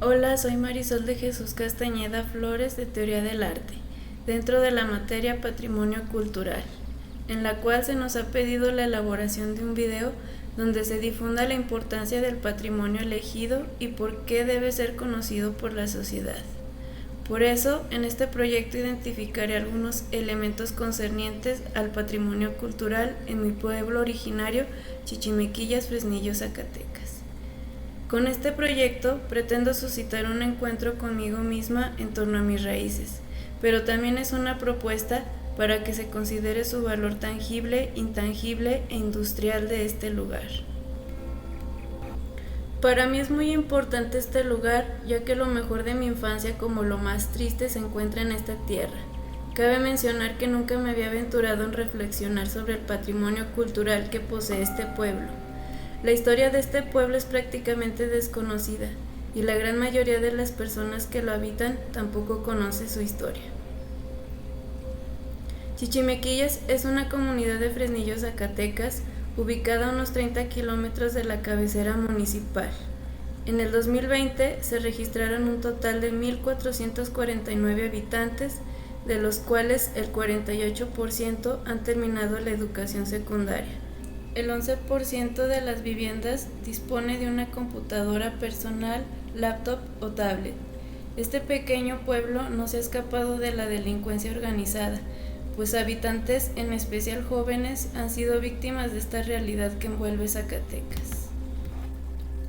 Hola, soy Marisol de Jesús Castañeda Flores de Teoría del Arte, dentro de la materia Patrimonio Cultural, en la cual se nos ha pedido la elaboración de un video donde se difunda la importancia del patrimonio elegido y por qué debe ser conocido por la sociedad. Por eso, en este proyecto identificaré algunos elementos concernientes al patrimonio cultural en mi pueblo originario, Chichimequillas, Fresnillo, Zacatecas. Con este proyecto pretendo suscitar un encuentro conmigo misma en torno a mis raíces, pero también es una propuesta para que se considere su valor tangible, intangible e industrial de este lugar. Para mí es muy importante este lugar, ya que lo mejor de mi infancia como lo más triste se encuentra en esta tierra. Cabe mencionar que nunca me había aventurado en reflexionar sobre el patrimonio cultural que posee este pueblo. La historia de este pueblo es prácticamente desconocida y la gran mayoría de las personas que lo habitan tampoco conoce su historia. Chichimequillas es una comunidad de Fresnillo, Zacatecas, ubicada a unos 30 kilómetros de la cabecera municipal. En el 2020 se registraron un total de 1,449 habitantes, de los cuales el 48% han terminado la educación secundaria. El 11% de las viviendas dispone de una computadora personal, laptop o tablet. Este pequeño pueblo no se ha escapado de la delincuencia organizada, pues habitantes, en especial jóvenes, han sido víctimas de esta realidad que envuelve Zacatecas.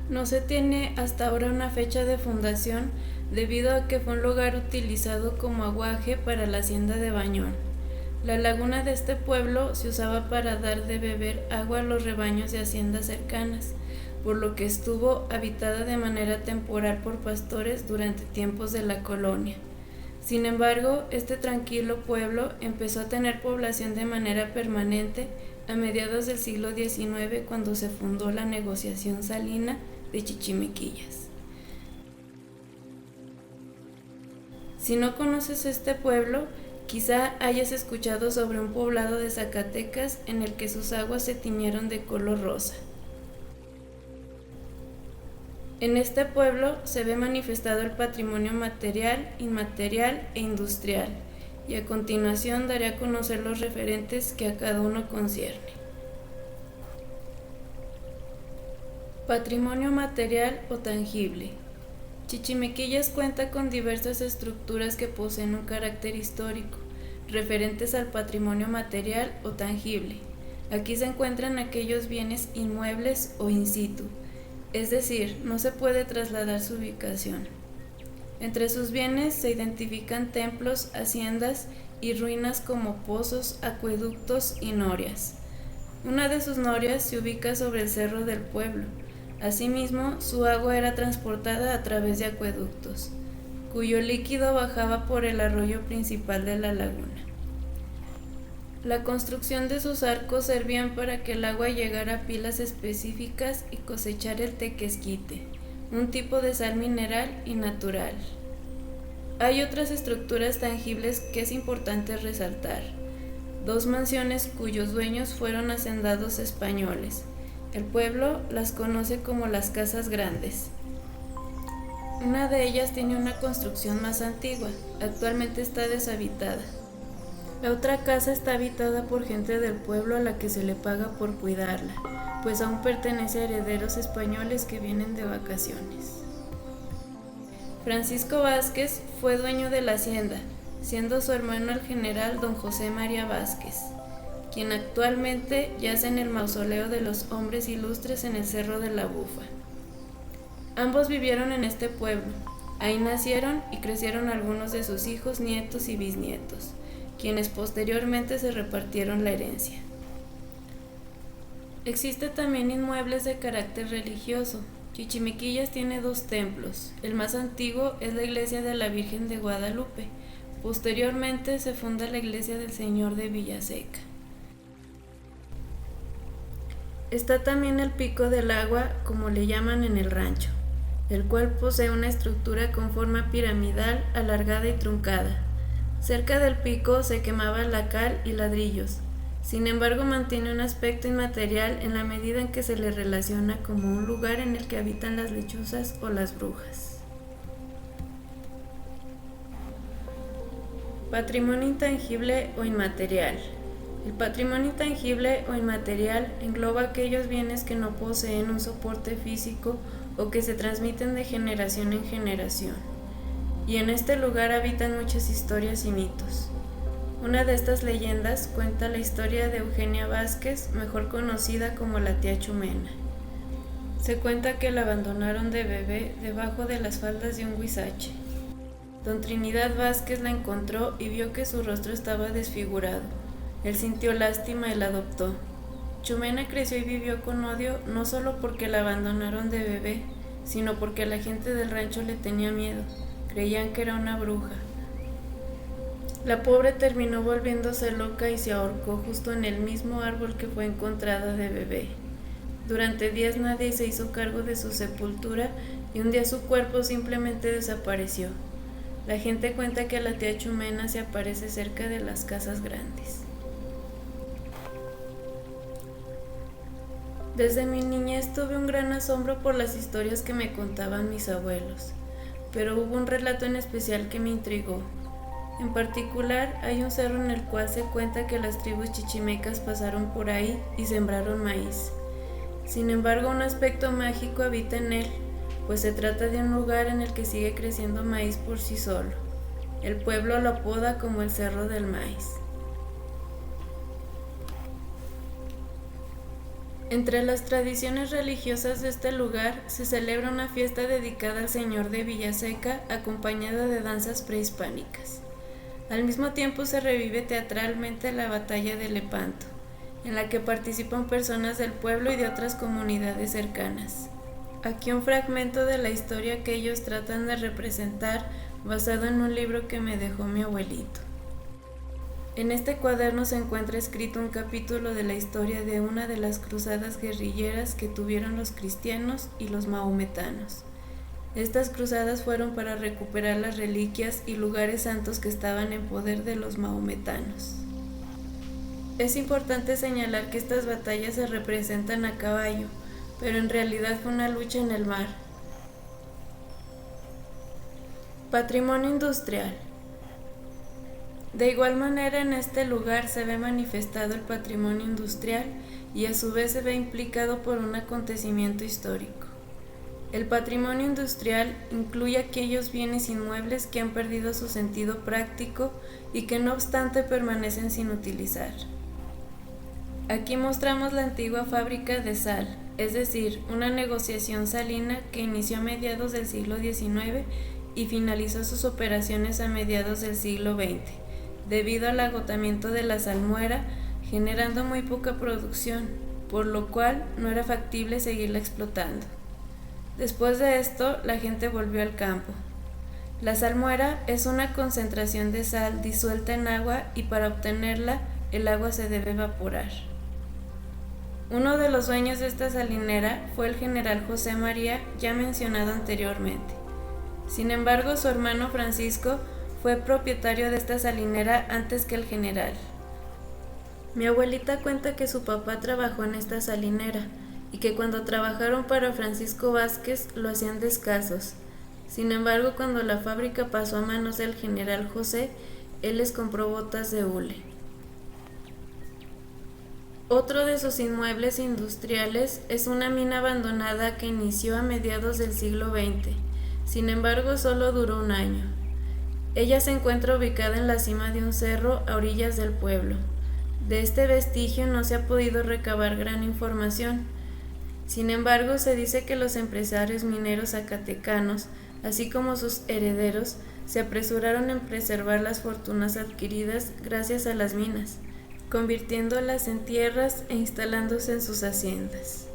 No se tiene hasta ahora una fecha de fundación debido a que fue un lugar utilizado como aguaje para la hacienda de Bañón. La laguna de este pueblo se usaba para dar de beber agua a los rebaños de haciendas cercanas, por lo que estuvo habitada de manera temporal por pastores durante tiempos de la colonia. Sin embargo, este tranquilo pueblo empezó a tener población de manera permanente a mediados del siglo XIX, cuando se fundó la negociación salina de Chichimequillas. Si no conoces este pueblo, quizá hayas escuchado sobre un poblado de Zacatecas en el que sus aguas se tiñeron de color rosa. En este pueblo se ve manifestado el patrimonio material, inmaterial e industrial, y a continuación daré a conocer los referentes que a cada uno concierne. Patrimonio material o tangible. Chichimequillas cuenta con diversas estructuras que poseen un carácter histórico, referentes al patrimonio material o tangible. Aquí se encuentran aquellos bienes inmuebles o in situ, es decir, no se puede trasladar su ubicación. Entre sus bienes se identifican templos, haciendas y ruinas como pozos, acueductos y norias. Una de sus norias se ubica sobre el cerro del pueblo. Asimismo, su agua era transportada a través de acueductos, cuyo líquido bajaba por el arroyo principal de la laguna. La construcción de sus arcos servían para que el agua llegara a pilas específicas y cosechar el tequesquite, un tipo de sal mineral y natural. Hay otras estructuras tangibles que es importante resaltar. 2 mansiones cuyos dueños fueron hacendados españoles. El pueblo las conoce como las Casas Grandes. Una de ellas tiene una construcción más antigua, actualmente está deshabitada. La otra casa está habitada por gente del pueblo a la que se le paga por cuidarla, pues aún pertenece a herederos españoles que vienen de vacaciones. Francisco Vázquez fue dueño de la hacienda, siendo su hermano el general don José María Vázquez, quien actualmente yace en el mausoleo de los hombres ilustres en el Cerro de la Bufa. Ambos vivieron en este pueblo, ahí nacieron y crecieron algunos de sus hijos, nietos y bisnietos, quienes posteriormente se repartieron la herencia. Existe también inmuebles de carácter religioso. Chichimequillas tiene 2 templos. El más antiguo es la iglesia de la Virgen de Guadalupe. Posteriormente se funda la iglesia del Señor de Villaseca. Está también el Pico del Agua, como le llaman en el rancho, el cual posee una estructura con forma piramidal, alargada y truncada. Cerca del pico se quemaba la cal y ladrillos. Sin embargo, mantiene un aspecto inmaterial en la medida en que se le relaciona como un lugar en el que habitan las lechuzas o las brujas. Patrimonio intangible o inmaterial. El patrimonio intangible o inmaterial engloba aquellos bienes que no poseen un soporte físico o que se transmiten de generación en generación. Y en este lugar habitan muchas historias y mitos. Una de estas leyendas cuenta la historia de Eugenia Vázquez, mejor conocida como la tía Chumena. Se cuenta que la abandonaron de bebé debajo de las faldas de un huizache. Don Trinidad Vázquez la encontró y vio que su rostro estaba desfigurado. Él sintió lástima y la adoptó. Chumena creció y vivió con odio no solo porque la abandonaron de bebé, sino porque la gente del rancho le tenía miedo. Creían que era una bruja. La pobre terminó volviéndose loca y se ahorcó justo en el mismo árbol que fue encontrada de bebé. Durante días nadie se hizo cargo de su sepultura y un día su cuerpo simplemente desapareció. La gente cuenta que la tía Chumena se aparece cerca de las casas grandes. Desde mi niñez tuve un gran asombro por las historias que me contaban mis abuelos, pero hubo un relato en especial que me intrigó. En particular, hay un cerro en el cual se cuenta que las tribus chichimecas pasaron por ahí y sembraron maíz. Sin embargo, un aspecto mágico habita en él, pues se trata de un lugar en el que sigue creciendo maíz por sí solo. El pueblo lo apoda como el Cerro del Maíz. Entre las tradiciones religiosas de este lugar se celebra una fiesta dedicada al Señor de Villaseca, acompañada de danzas prehispánicas. Al mismo tiempo se revive teatralmente la batalla de Lepanto, en la que participan personas del pueblo y de otras comunidades cercanas. Aquí un fragmento de la historia que ellos tratan de representar, basado en un libro que me dejó mi abuelito. En este cuaderno se encuentra escrito un capítulo de la historia de una de las cruzadas guerrilleras que tuvieron los cristianos y los mahometanos. Estas cruzadas fueron para recuperar las reliquias y lugares santos que estaban en poder de los mahometanos. Es importante señalar que estas batallas se representan a caballo, pero en realidad fue una lucha en el mar. Patrimonio industrial. De igual manera, en este lugar se ve manifestado el patrimonio industrial y a su vez se ve implicado por un acontecimiento histórico. El patrimonio industrial incluye aquellos bienes inmuebles que han perdido su sentido práctico y que no obstante permanecen sin utilizar. Aquí mostramos la antigua fábrica de sal, es decir, una negociación salina que inició a mediados del siglo XIX y finalizó sus operaciones a mediados del siglo XX, debido al agotamiento de la salmuera, generando muy poca producción, por lo cual no era factible seguirla explotando. Después de esto, la gente volvió al campo. La salmuera es una concentración de sal disuelta en agua y para obtenerla, el agua se debe evaporar. Uno de los dueños de esta salinera fue el general José María, ya mencionado anteriormente. Sin embargo, su hermano Francisco fue propietario de esta salinera antes que el general. Mi abuelita cuenta que su papá trabajó en esta salinera y que cuando trabajaron para Francisco Vázquez lo hacían descalzos. Sin embargo, cuando la fábrica pasó a manos del general José, él les compró botas de hule. Otro de sus inmuebles industriales es una mina abandonada que inició a mediados del siglo XX. Sin embargo, solo duró un año. Ella se encuentra ubicada en la cima de un cerro a orillas del pueblo. De este vestigio no se ha podido recabar gran información. Sin embargo, se dice que los empresarios mineros zacatecanos, así como sus herederos, se apresuraron en preservar las fortunas adquiridas gracias a las minas, convirtiéndolas en tierras e instalándose en sus haciendas.